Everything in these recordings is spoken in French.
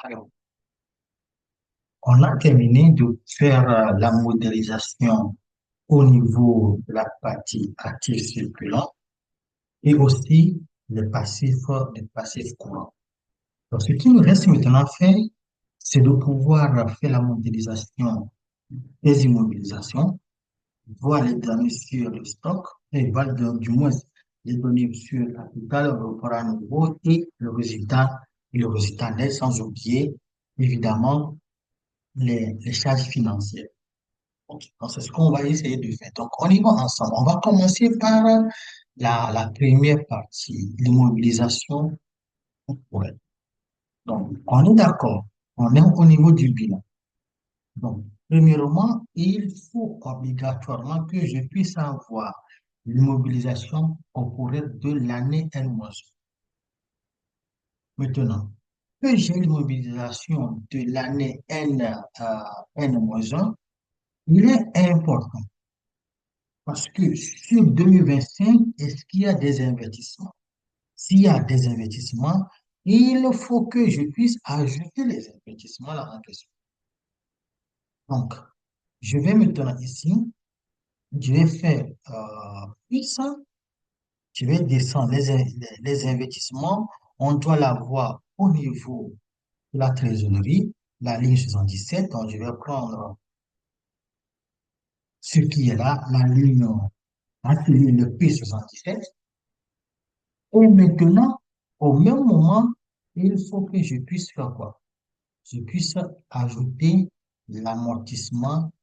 Alors, on a terminé de faire la modélisation au niveau de la partie active circulant et aussi les passifs courants. Donc, ce qui nous reste maintenant à faire, c'est de pouvoir faire la modélisation des immobilisations, voir les données sur le stock et voir du moins les données sur le capital, le rapport à nouveau et le résultat net, sans oublier évidemment les charges financières. Ok, donc, c'est ce qu'on va essayer de faire. Donc, on y va ensemble. On va commencer par la première partie, l'immobilisation corporelle. Donc, on est d'accord. On est au niveau du bilan. Donc, premièrement, il faut obligatoirement que je puisse avoir l'immobilisation corporelle de l'année N-1. Maintenant, que j'ai l'immobilisation de l'année N-1, il est important. Parce que sur 2025, est-ce qu'il y a des investissements? S'il y a des investissements, il faut que je puisse ajouter les investissements là en question. Donc, je vais maintenant ici, je vais faire plus, je vais descendre les investissements. On doit l'avoir au niveau de la trésorerie, la ligne 77. Donc, je vais prendre ce qui est là, la ligne, le P77. Et maintenant, au même moment, il faut que je puisse faire quoi? Je puisse ajouter l'amortissement,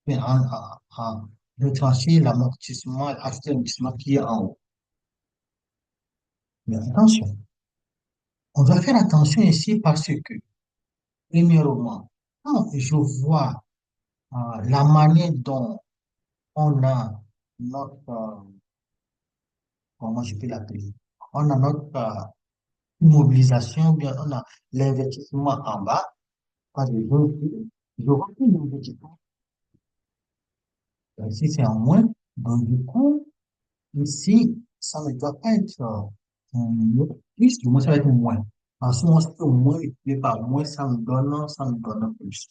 retrancher l'amortissement, ajouter l'amortissement qui est en haut. Mais attention, on doit faire attention ici parce que, premièrement, quand je vois la manière dont on a notre, comment je peux l'appeler, on a notre immobilisation, bien on a l'investissement en bas. Parce que je recule l'investissement. Si c'est en moins, donc du coup, ici, ça ne doit pas être plus, du moins ça va être moins. En ce moment, c'est au moins multiplié par moins, ça me donne plus.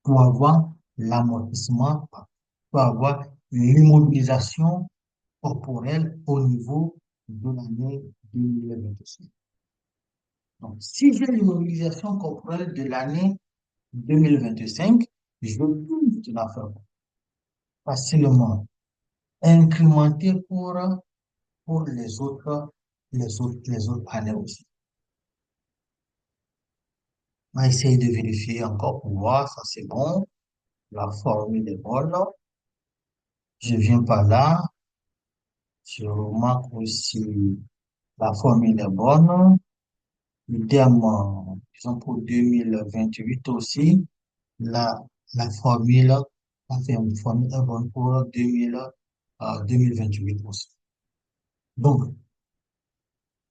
Pour avoir l'amortissement, pour avoir l'immobilisation corporelle au niveau de l'année 2025. Donc, si j'ai l'immobilisation corporelle de l'année 2025, je peux la faire facilement incrémenter pour les autres années aussi. On va essayer de vérifier encore pour voir, ça c'est bon, la formule est bonne. Je viens par là, je remarque aussi la formule est bonne. Idem, disons pour 2028 aussi, la, la formule, une formule est bonne pour 2028 aussi. Donc,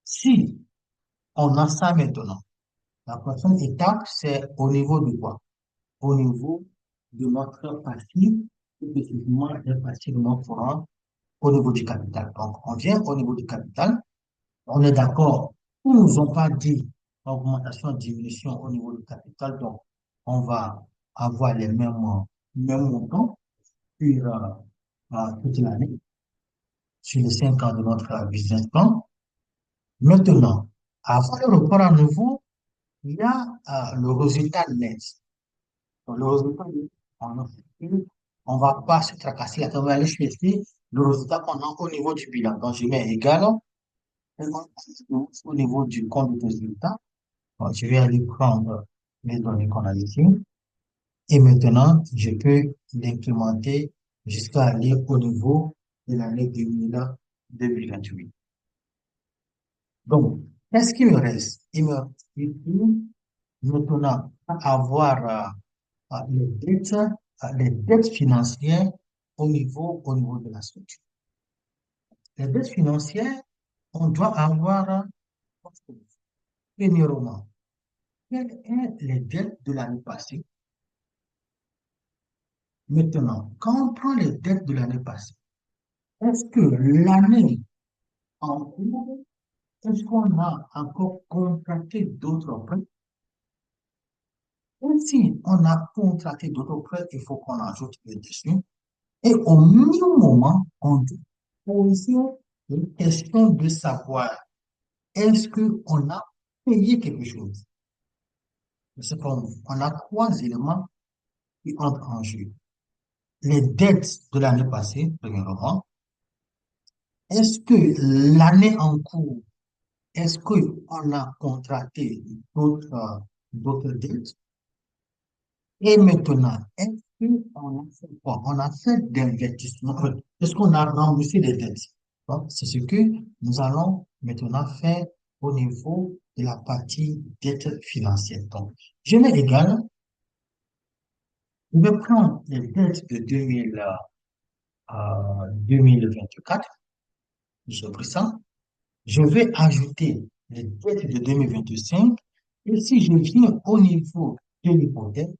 si on a ça maintenant, la prochaine étape, c'est au niveau de quoi? Au niveau de notre passif, spécifiquement le passif non courant au niveau du capital. Donc, on vient au niveau du capital, on est d'accord, ils ne nous ont pas dit augmentation, diminution au niveau du capital, donc on va avoir les mêmes montants sur toute l'année, sur les 5 ans de notre business plan. Maintenant, avant le report à nouveau, il y a le résultat net. Donc, le résultat net, on ne va pas se tracasser on va aller chercher le résultat qu'on a au niveau du bilan. Donc, je mets égal au niveau du compte de résultat. Donc, je vais aller prendre les données qu'on a ici. Et maintenant, je peux l'implémenter jusqu'à aller au niveau de l'année 2028. Donc, qu'est-ce qu'il me reste? Il me reste ici, maintenant avoir les dettes financières au niveau de la structure. Les dettes financières, on doit avoir, premièrement, quelles sont les dettes de l'année passée? Maintenant, quand on prend les dettes de l'année passée, est-ce que l'année en cours, est-ce qu'on a encore contracté d'autres prêts? Et si on a contracté d'autres prêts, il faut qu'on ajoute dessus. Et au même moment, on doit poser la question de savoir est-ce qu'on a payé quelque chose? C'est comme on a trois éléments qui entrent en jeu. Les dettes de l'année passée, premièrement. Est-ce que l'année en cours, est-ce qu'on a contracté d'autres dettes? Et maintenant, est-ce qu'on a fait quoi? On a fait d'investissement. Est-ce qu'on a remboursé des dettes? Donc, c'est ce que nous allons maintenant faire au niveau de la partie dette financière. Donc, je mets égal, je vais prendre les dettes de 2024, j'ai pris ça. Je vais ajouter les dettes de 2025. Et si je viens au niveau de l'hypothèque,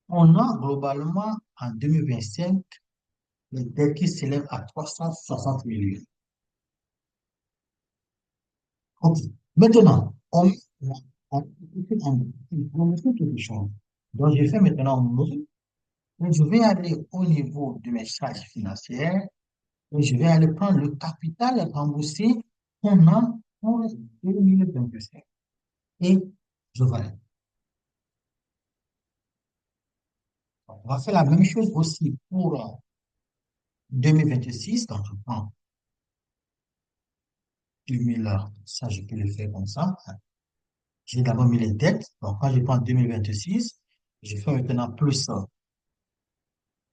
on a globalement en 2025 les dettes qui s'élèvent à 360 millions. OK. Maintenant, on, on fait quelque chose. Donc, je fais maintenant un mot. Et je vais aller au niveau de mes charges financières et je vais aller prendre le capital remboursé qu'on a pour 2025. Et je vais. On va faire la même chose aussi pour 2026. Donc, je prends 2000, ça, je peux le faire comme ça. J'ai d'abord mis les dettes. Donc, quand je prends 2026, je fais maintenant plus ça.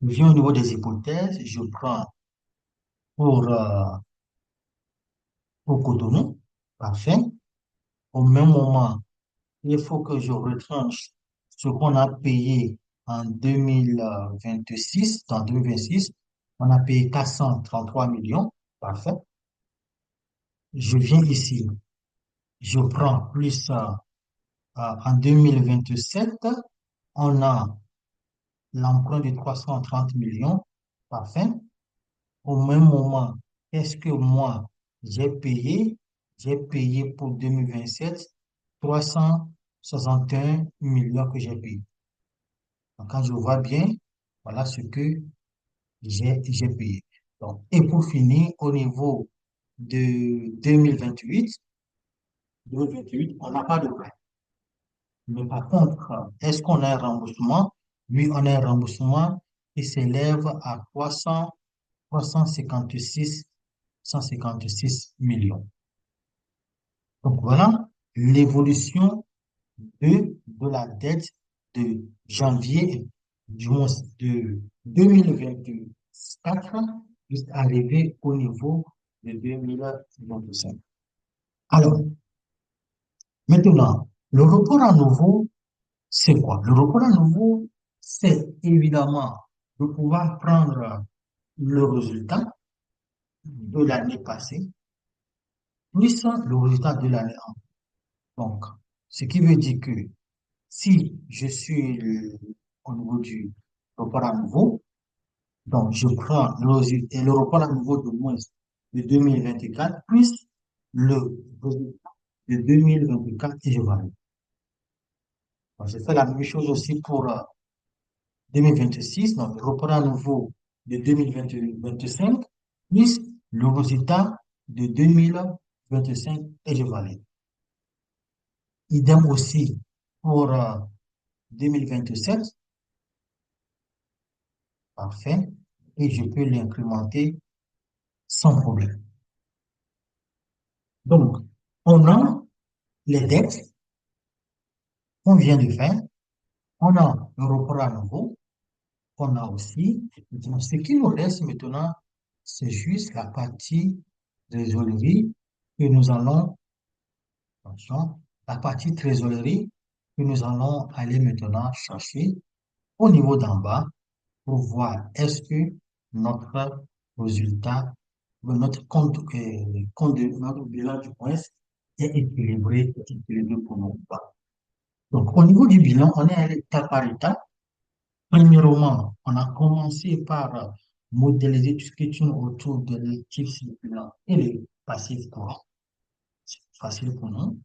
Je viens au niveau des hypothèses. Je prends pour, euh, pour Cotonou. Parfait. Au même moment, il faut que je retranche ce qu'on a payé en 2026. Dans 2026, on a payé 433 millions. Parfait. Je viens ici. Je prends plus en 2027, on a l'emprunt de 330 millions. Parfait. Au même moment, qu'est-ce que moi j'ai payé? J'ai payé pour 2027 361 millions que j'ai payé. Donc, quand je vois bien, voilà ce que j'ai payé. Donc, et pour finir, au niveau de 2028, on n'a pas de prêt. Mais par contre, est-ce qu'on a un remboursement? Oui, on a un remboursement qui s'élève à 356, 156 millions. Donc voilà l'évolution de la dette de janvier, du moins de 2024 jusqu'à arriver au niveau de 2025. Alors, maintenant, le report à nouveau, c'est quoi? Le report à nouveau, c'est évidemment de pouvoir prendre le résultat de l'année passée, plus le résultat de l'année en cours. Donc, ce qui veut dire que si je suis au niveau du report à nouveau, donc je prends le report à nouveau de moins de 2024 plus le résultat de 2024 et je valide. Donc, je fais la même chose aussi pour 2026, donc le report à nouveau de 2025 plus le résultat de 2025 et je valide. Idem aussi pour 2027, parfait, et je peux l'incrémenter sans problème. Donc, on a les dettes qu'on vient de faire, on a le report à nouveau, on a aussi, donc, ce qui nous reste maintenant, c'est juste la partie trésorerie que nous allons, attention, la partie trésorerie que nous allons aller maintenant chercher au niveau d'en bas pour voir est-ce que notre résultat, notre compte, notre bilan du point est équilibré pour nous ou pas. Donc, au niveau du bilan, on est allé étape par étape. Premièrement, on a commencé par modéliser tout ce qui tourne autour de l'actif circulant et le passif courant. C'est facile pour nous.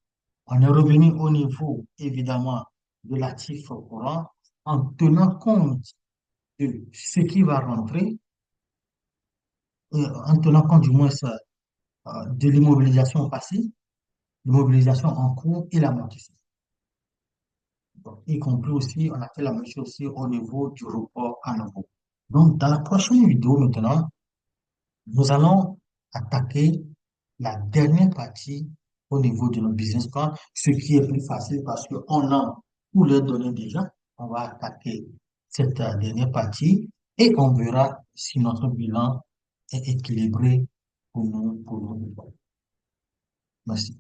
On est revenu au niveau, évidemment, de l'actif courant en tenant compte de ce qui va rentrer, en tenant compte du moins de l'immobilisation passée, l'immobilisation en cours et l'amortissement. Donc, y compris aussi, on a fait la même chose aussi au niveau du report à nouveau. Donc, dans la prochaine vidéo maintenant, nous allons attaquer la dernière partie au niveau de notre business plan, ce qui est plus facile parce qu'on a tous les données déjà. On va attaquer cette dernière partie et on verra si notre bilan est équilibré pour nous. Merci.